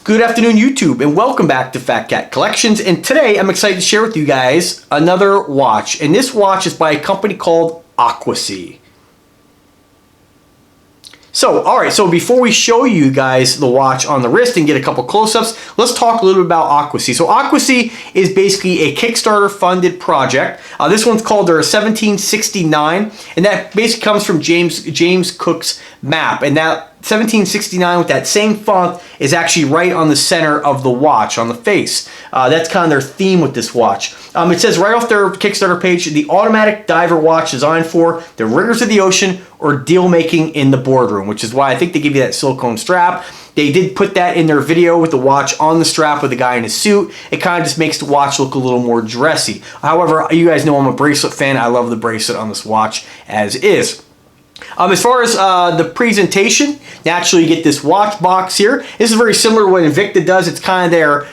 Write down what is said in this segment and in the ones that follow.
Good afternoon, YouTube, and welcome back to Fat Cat Collections. And today I'm excited to share with you guys another watch. And this watch is by a company called Aquacy. So, alright, so before we show you guys the watch on the wrist and get a couple close-ups, let's talk a little bit about Aquacy. So Aquacy is basically a Kickstarter funded project. This one's called their 1769, and that basically comes from James Cook's map. And that 1769 with that same font is actually right on the center of the watch, on the face. That's kind of their theme with this watch. It says right off their Kickstarter page, the automatic diver watch designed for the rigors of the ocean or deal making in the boardroom, which is why I think they give you that silicone strap. They did put that in their video with the watch on the strap with the guy in his suit. It kind of just makes the watch look a little more dressy. However, you guys know I'm a bracelet fan. I love the bracelet on this watch as is. As far as the presentation, naturally you get this watch box here. This is very similar to what Invicta does. It's kind of their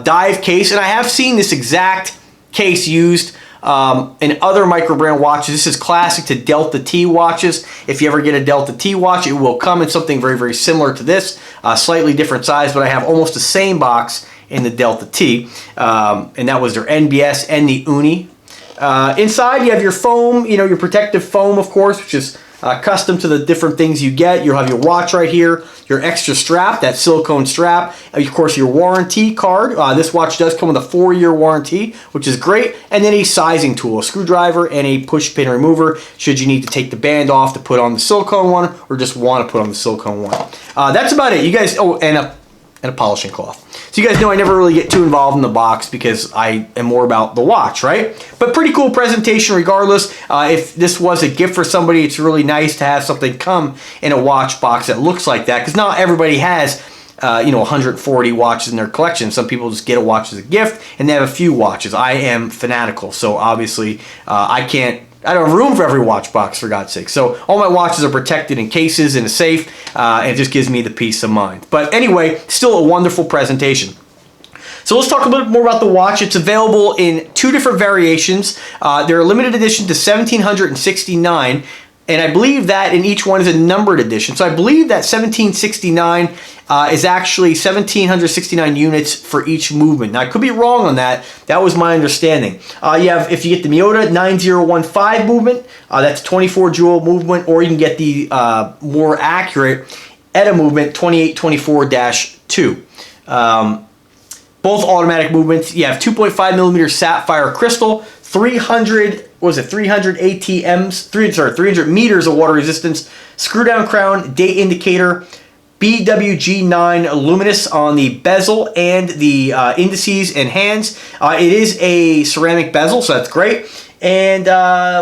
dive case, and I have seen this exact case used in other micro-brand watches. This is classic to Delta T watches. If you ever get a Delta T watch, it will come in something very, very similar to this. Slightly different size, but I have almost the same box in the Delta T. And that was their NBS and the Uni. Inside, you have your foam, your protective foam, of course, which is custom to the different things you get. You'll have your watch right here, your extra strap, that silicone strap, of course your warranty card. This watch does come with a 4-year warranty, which is great, and then a sizing tool, a screwdriver and a push pin remover should you need to take the band off to put on the silicone one or just want to put on the silicone one. That's about it. You guys, and a polishing cloth. So you guys know I never really get too involved in the box because I am more about the watch, right? But pretty cool presentation regardless. If this was a gift for somebody, it's really nice to have something come in a watch box that looks like that, because not everybody has 140 watches in their collection. Some people just get a watch as a gift and they have a few watches. I am fanatical, so obviously I don't have room for every watch box, for God's sake. So all my watches are protected in cases in a safe, and it just gives me the peace of mind. But anyway, still a wonderful presentation. So let's talk a little bit more about the watch. It's available in 2 different variations. They're a limited edition to 1769, and I believe that in each one is a numbered edition. So I believe that 1769 is actually 1769 units for each movement. Now, I could be wrong on that. That was my understanding. If you get the Miyota 9015 movement, that's 24 jewel movement, or you can get the more accurate ETA movement 2824-2. Both automatic movements. You have 2.5 millimeter sapphire crystal, 300 ATMs, 300 meters of water resistance, screw down crown, date indicator, BWG9 luminous on the bezel and the indices and hands. It is a ceramic bezel, so that's great. And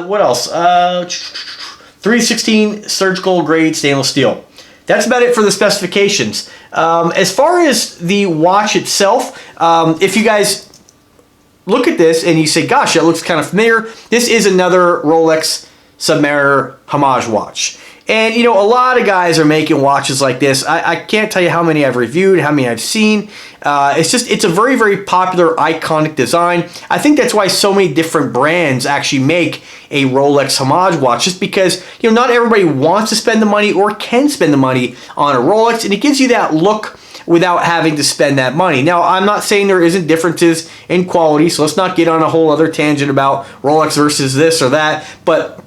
what else? 316 surgical grade stainless steel. That's about it for the specifications. As far as the watch itself, if you guys look at this and you say, gosh, that looks kind of familiar, this is another Rolex Submariner homage watch. And a lot of guys are making watches like this. I can't tell you how many I've reviewed, how many I've seen. It's a very, very popular, iconic design. I think that's why so many different brands actually make a Rolex homage watch, just because not everybody wants to spend the money or can spend the money on a Rolex, and it gives you that look without having to spend that money. Now, I'm not saying there isn't differences in quality, so let's not get on a whole other tangent about Rolex versus this or that, but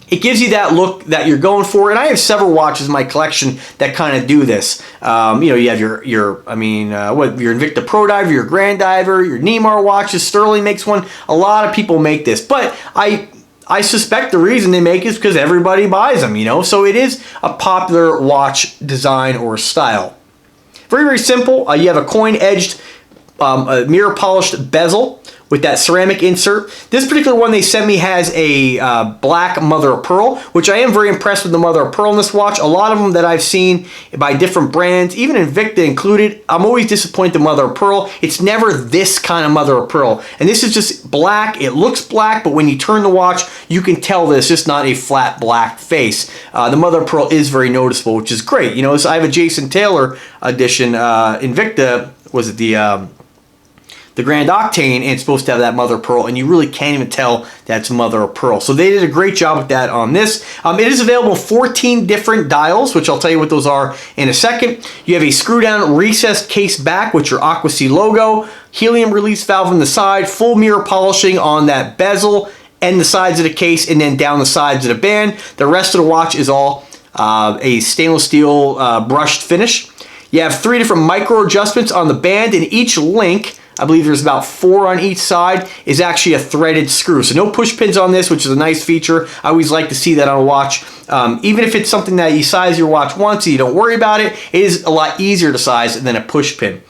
it gives you that look that you're going for, and I have several watches in my collection that kind of do this. You have your Invicta Pro Diver, your Grand Diver, your Neymar watches. Sterling makes one. A lot of people make this, but I suspect the reason they make it is because everybody buys them. So it is a popular watch design or style. Very, very simple. You have a coin-edged, mirror polished bezel with that ceramic insert. This particular one they sent me has a black mother of pearl, which I am very impressed with the mother of pearl in this watch. A lot of them that I've seen by different brands, even Invicta included, I'm always disappointed in mother of pearl. It's never this kind of mother of pearl. And this is just black. It looks black, but when you turn the watch, you can tell that it's just not a flat black face. The mother of pearl is very noticeable, which is great. So I have a Jason Taylor edition Invicta. Was it the the Grand Octane, and it's supposed to have that mother of pearl, and you really can't even tell that's mother of pearl. So they did a great job with that on this. It is available in 14 different dials, which I'll tell you what those are in a second. You have a screw down recessed case back with your Aquacy logo, helium release valve on the side, full mirror polishing on that bezel and the sides of the case, and then down the sides of the band. The rest of the watch is all a stainless steel brushed finish. You have 3 different micro adjustments on the band, and each link, I believe there's about 4 on each side, is actually a threaded screw. So no push pins on this, which is a nice feature. I always like to see that on a watch. Even if it's something that you size your watch once and you don't worry about it, it is a lot easier to size than a push pin.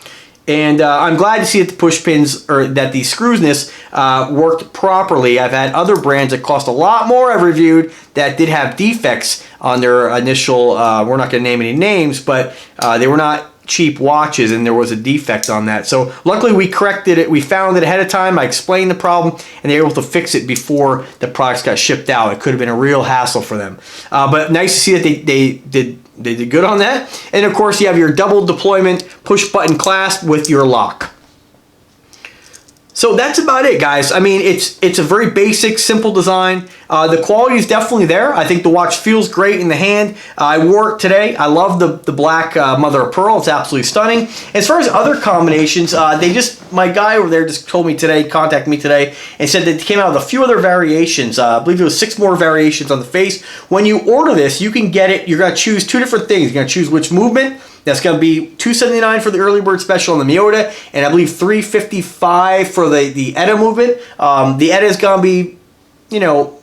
And I'm glad to see that the push pins, or that the screws in this worked properly. I've had other brands that cost a lot more I've reviewed that did have defects on their initial, we're not going to name any names, but they were not cheap watches, and there was a defect on that. So luckily we corrected it. We found it ahead of time. I explained the problem, and they were able to fix it before the products got shipped out. It could have been a real hassle for them. But nice to see that they did good on that. And of course you have your double deployment push button clasp with your lock. So that's about it, guys. I mean, it's a very basic, simple design. The quality is definitely there. I think the watch feels great in the hand. I wore it today. I love the black mother of pearl. It's absolutely stunning. As far as other combinations, my guy over there just told me today, contacted me today, and said that it came out with a few other variations. I believe there was 6 more variations on the face. When you order this, you can get it. You're going to choose 2 different things. You're going to choose which movement. That's going to be $279 for the early bird special on the Miyota, and I believe $355 for the ETA movement. The ETA is going to be, you know,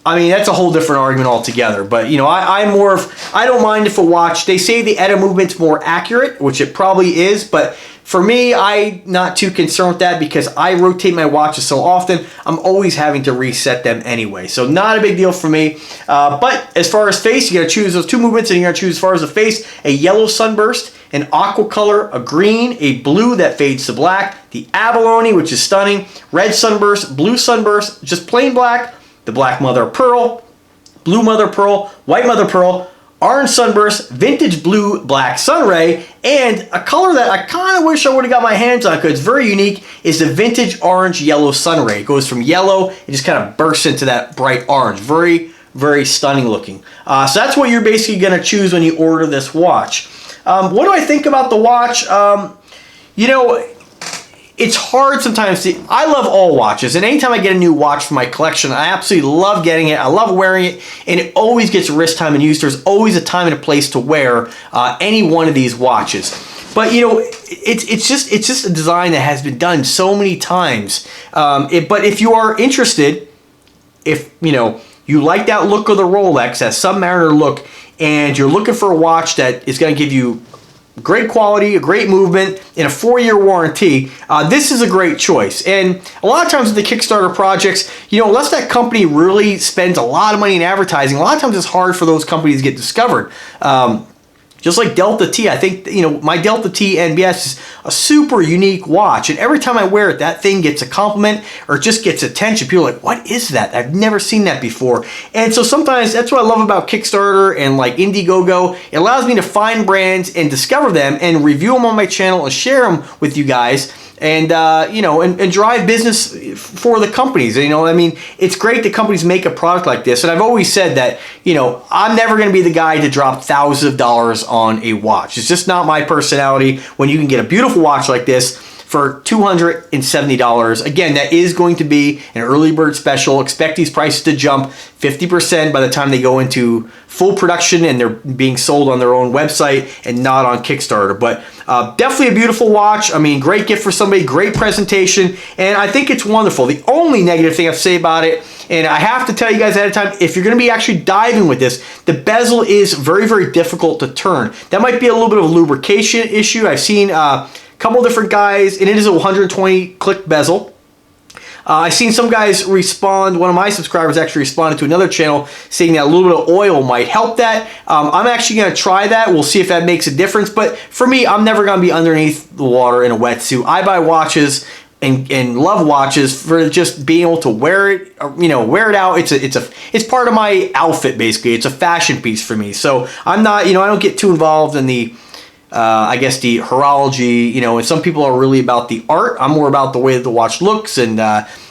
I mean, that's a whole different argument altogether. But, you know, I don't mind if a watch, they say the ETA movement's more accurate, which it probably is, but for me, I'm not too concerned with that because I rotate my watches so often, I'm always having to reset them anyway. So not a big deal for me. But as far as face, you gotta choose those 2 movements, and you gotta choose, as far as the face, a yellow sunburst, an aqua color, a green, a blue that fades to black, the abalone, which is stunning, red sunburst, blue sunburst, just plain black, the black mother of pearl, blue mother of pearl, white mother of pearl, orange sunburst, vintage blue black sunray, and a color that I kind of wish I would have got my hands on because it's very unique is the vintage orange yellow sunray. It goes from yellow, it just kind of bursts into that bright orange. Very, very stunning looking. So that's what you're basically going to choose when you order this watch. What do I think about the watch? You know, it's hard sometimes to, I love all watches, and anytime I get a new watch for my collection, I absolutely love getting it. I love wearing it, and it always gets wrist time and use. There's always a time and a place to wear any one of these watches. But you know, it's just a design that has been done so many times. But if you are interested, if you know you like that look of the Rolex, that Submariner look, and you're looking for a watch that is going to give you great quality, a great movement, and a 4-year warranty, this is a great choice. And a lot of times with the Kickstarter projects, you know, unless that company really spends a lot of money in advertising, a lot of times it's hard for those companies to get discovered. Just like Delta T, I think, you know, my Delta T NBS is a super unique watch, and every time I wear it, that thing gets a compliment or just gets attention. People are like, what is that? I've never seen that before. And so sometimes that's what I love about Kickstarter and like Indiegogo. It allows me to find brands and discover them and review them on my channel and share them with you guys. And you know, and drive business for the companies. You know, I mean, it's great that companies make a product like this. And I've always said that, you know, I'm never going to be the guy to drop thousands of dollars on a watch. It's just not my personality. When you can get a beautiful watch like this for $270. Again, that is going to be an early bird special. Expect these prices to jump 50% by the time they go into full production and they're being sold on their own website and not on Kickstarter. But definitely a beautiful watch. I mean, great gift for somebody, great presentation, and I think it's wonderful. The only negative thing I have to say about it, and I have to tell you guys ahead of time, if you're going to be actually diving with this, the bezel is very, very difficult to turn. That might be a little bit of a lubrication issue. I've seen couple different guys, and it is a 120 click bezel. I've seen some guys respond, one of my subscribers actually responded to another channel saying that a little bit of oil might help that. I'm actually going to try that. We'll see if that makes a difference. But for me, I'm never going to be underneath the water in a wetsuit. I buy watches and love watches for just being able to wear it, you know, wear it out. It's part of my outfit basically. It's a fashion piece for me. So I'm not, you know, I don't get too involved in the I guess the horology, you know, and some people are really about the art. I'm more about the way that the watch looks and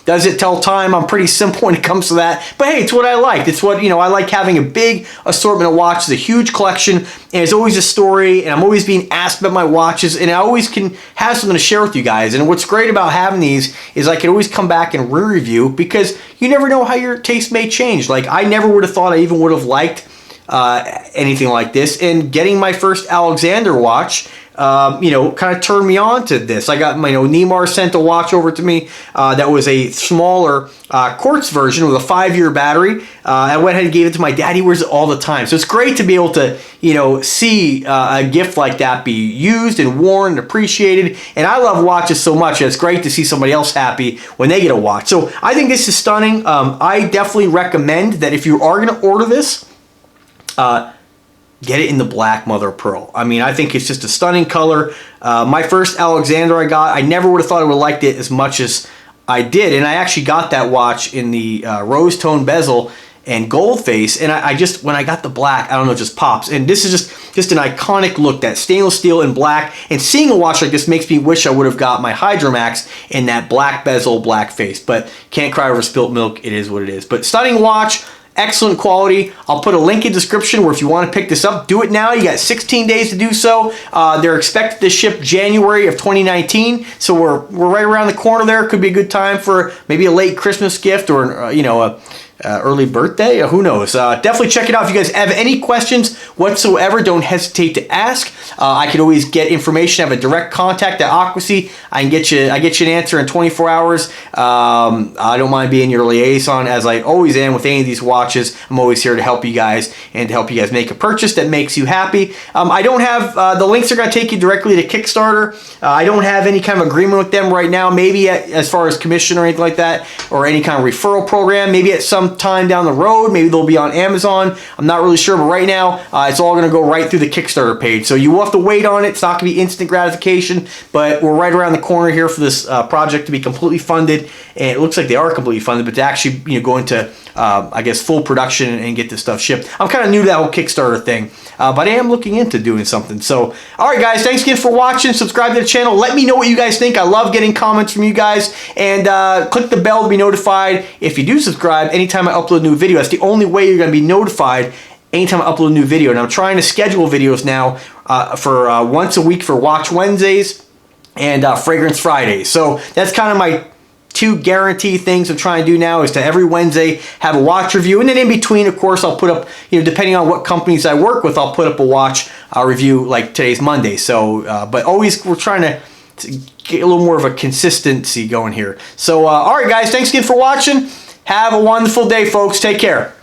does it tell time. I'm pretty simple when it comes to that. But hey, it's what I like. It's what, you know, I like having a big assortment of watches, a huge collection, and it's always a story, and I'm always being asked about my watches, and I always can have something to share with you guys. And what's great about having these is I can always come back and re-review, because you never know how your taste may change. Like, I never would have thought I even would have liked anything like this, and getting my first Alexander watch, you know, kind of turned me on to this. I got my, you know, Neymar sent a watch over to me that was a smaller quartz version with a 5-year battery. I went ahead and gave it to my dad. He wears it all the time. So it's great to be able to, you know, see a gift like that be used and worn and appreciated. And I love watches so much. It's great to see somebody else happy when they get a watch. So I think this is stunning. I definitely recommend that if you are going to order this, get it in the black mother of pearl. I mean, I think it's just a stunning color. My first Alexander I got, I never would have thought I would have liked it as much as I did. And I actually got that watch in the rose tone bezel and gold face. And I just, when I got the black, I don't know, it just pops. And this is just an iconic look, that stainless steel in black. And seeing a watch like this makes me wish I would have got my Hydromax in that black bezel, black face. But can't cry over spilt milk. It is what it is. But stunning watch. Excellent quality. I'll put a link in the description where if you want to pick this up, do it now. You got 16 days to do so. They're expected to ship January of 2019, so we're right around the corner there. Could be a good time for maybe a late Christmas gift or you know, a early birthday. Who knows? Definitely check it out. If you guys have any questions whatsoever, don't hesitate to ask. I can always get information. I have a direct contact at Aquacy. I get you an answer in 24 hours. I don't mind being your liaison, as I always am with any of these watches. I'm always here to help you guys and to help you guys make a purchase that makes you happy. I don't have the links are going to take you directly to Kickstarter. I don't have any kind of agreement with them right now. Maybe as far as commission or anything like that, or any kind of referral program. Maybe at some time down the road, maybe they'll be on Amazon. I'm not really sure, but right now it's all going to go right through the Kickstarter page. So you will have to wait on it. It's not going to be instant gratification, but we're right around the corner here for this project to be completely funded. And it looks like they are completely funded, but to actually, you know, go into I guess full production and get this stuff shipped. I'm kind of new to that whole Kickstarter thing, but I am looking into doing something. So, all right, guys, thanks again for watching. Subscribe to the channel. Let me know what you guys think. I love getting comments from you guys, and click the bell to be notified if you do subscribe anytime I upload a new video. That's the only way you're going to be notified anytime I upload a new video. And I'm trying to schedule videos now for once a week for Watch Wednesdays and Fragrance Fridays. So that's kind of my two guarantee things I'm trying to do now, is to every Wednesday have a watch review, and then in between, of course, I'll put up, you know, depending on what companies I work with, I'll put up a watch review like today's Monday. So, but always we're trying to get a little more of a consistency going here. So, all right, guys, thanks again for watching. Have a wonderful day, folks. Take care.